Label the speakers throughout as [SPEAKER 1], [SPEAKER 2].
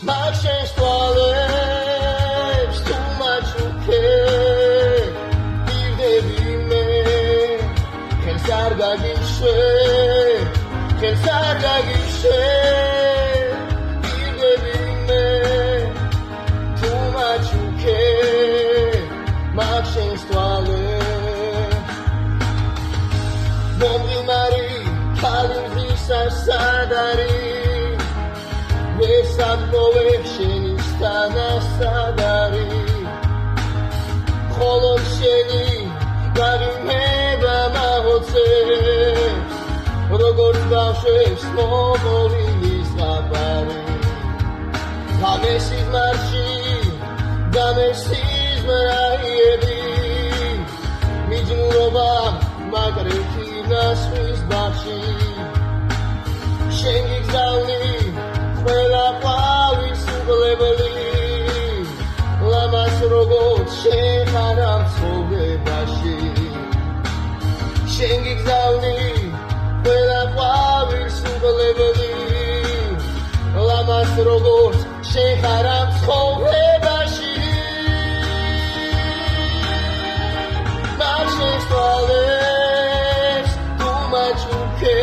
[SPEAKER 1] Marches toalettes, too much okay. Give the bime, can sarga gishe, can sarga gishe. Give the bime, too much okay. Marches toalettes, bombi mari, kalim visa sadari. Mesaprovesheni stana sadari Kholod sheni garimeba mahotses Rogort bavshevs momovilis gabari Gamesis marshi, gamesis maraiebi Mijnuroba magreti nasvis bashi Shen gigzavni ყველა ყვავის უგლებელი ლამას როგორც შეხარა ცხოვრებაში შენ გიგზავნი ყველა ყვავის უგლებელი ლამას როგორც შეხარა ცხოვრებაში მარშეს თვალეს თუ მაჩუკე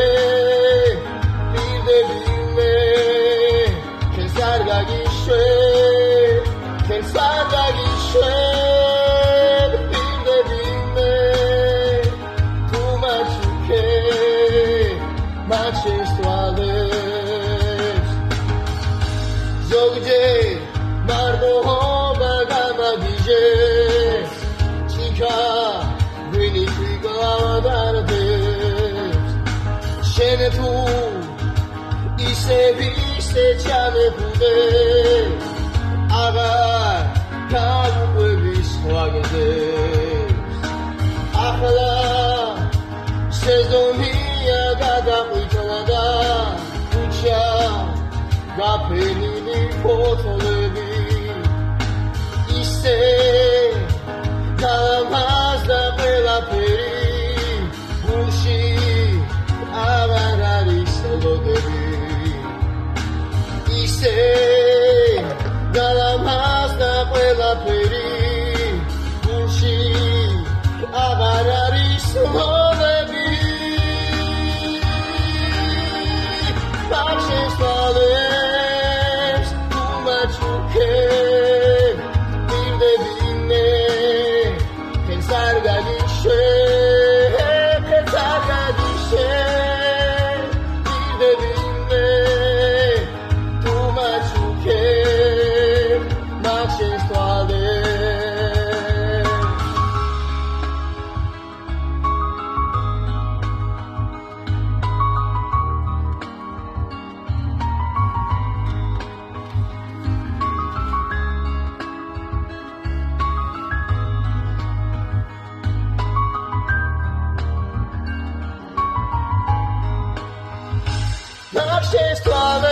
[SPEAKER 1] პირდები Gishe, can sarga gishe, binde bime, too much okay, marches toalettes. Zogje, mardo hoba gama gijes, chika, gwini twiga adardes, shenetu, isevi. Se chame pude agar kabu viswagde akhla sezonia gada uchalada ucha gapeni potolebi ise namazda pela peri bushi agarari solodebi Galamaz na ყველა ფერი გულში აღარ არის მოლები Marches toalettes, too much okay Pirde bine, can sarga gishe, can sarga gishe Pirde bine Marches toalettes Marches toalettes